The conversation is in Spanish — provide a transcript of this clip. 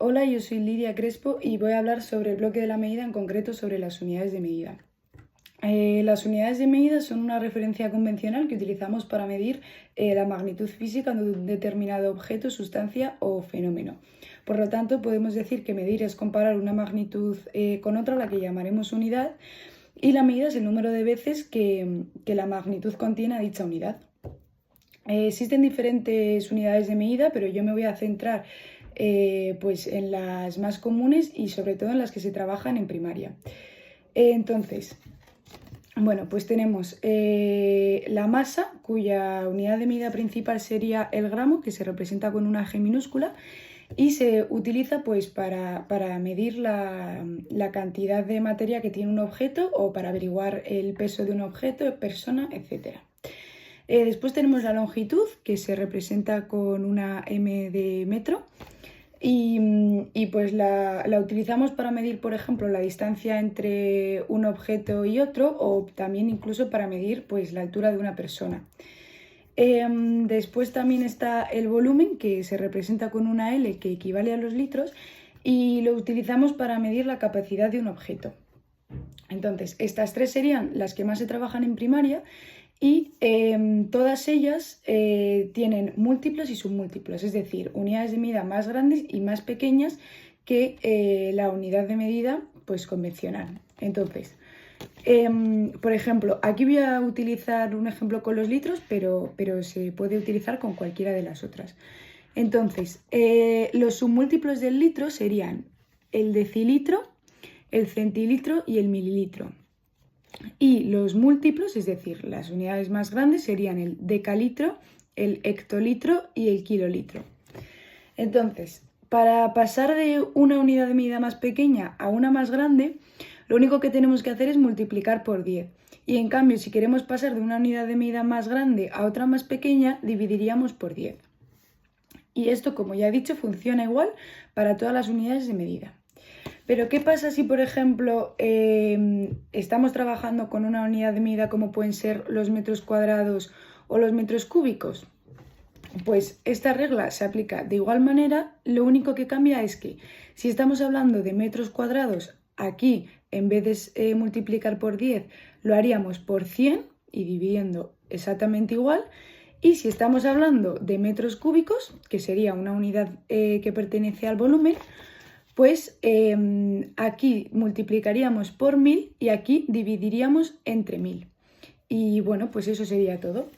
Hola, yo soy Lidia Crespo y voy a hablar sobre el bloque de la medida, en concreto sobre las unidades de medida. Las unidades de medida son una referencia convencional que utilizamos para medir la magnitud física de un determinado objeto, sustancia o fenómeno. Por lo tanto, podemos decir que medir es comparar una magnitud con otra, la que llamaremos unidad, y la medida es el número de veces que la magnitud contiene a dicha unidad. Existen diferentes unidades de medida, pero yo me voy a centrar pues en las más comunes y sobre todo en las que se trabajan en primaria. Entonces, bueno, pues tenemos la masa, cuya unidad de medida principal sería el gramo, que se representa con una G minúscula, y se utiliza pues para medir la cantidad de materia que tiene un objeto o para averiguar el peso de un objeto, persona, etc. Después tenemos la longitud, que se representa con una M de metro, y pues la utilizamos para medir, por ejemplo, la distancia entre un objeto y otro, o también incluso para medir pues la altura de una persona. Después también está el volumen, que se representa con una L, que equivale a los litros, y lo utilizamos para medir la capacidad de un objeto. Entonces, estas tres serían las que más se trabajan en primaria y todas ellas tienen múltiplos y submúltiplos, es decir, unidades de medida más grandes y más pequeñas que la unidad de medida pues, convencional. Entonces, por ejemplo, aquí voy a utilizar un ejemplo con los litros, pero se puede utilizar con cualquiera de las otras. Entonces, los submúltiplos del litro serían el decilitro, el centilitro y el mililitro. Y los múltiplos, es decir, las unidades más grandes, serían el decalitro, el hectolitro y el kilolitro. Entonces, para pasar de una unidad de medida más pequeña a una más grande, lo único que tenemos que hacer es multiplicar por 10. Y en cambio, si queremos pasar de una unidad de medida más grande a otra más pequeña, dividiríamos por 10. Y esto, como ya he dicho, funciona igual para todas las unidades de medida. Pero ¿qué pasa si, por ejemplo, estamos trabajando con una unidad de medida como pueden ser los metros cuadrados o los metros cúbicos? Pues esta regla se aplica de igual manera, lo único que cambia es que si estamos hablando de metros cuadrados, aquí en vez de multiplicar por 10 lo haríamos por 100 y dividiendo exactamente igual. Y si estamos hablando de metros cúbicos, que sería una unidad que pertenece al volumen, pues aquí multiplicaríamos por 1000 y aquí dividiríamos entre 1000. Y bueno, pues eso sería todo.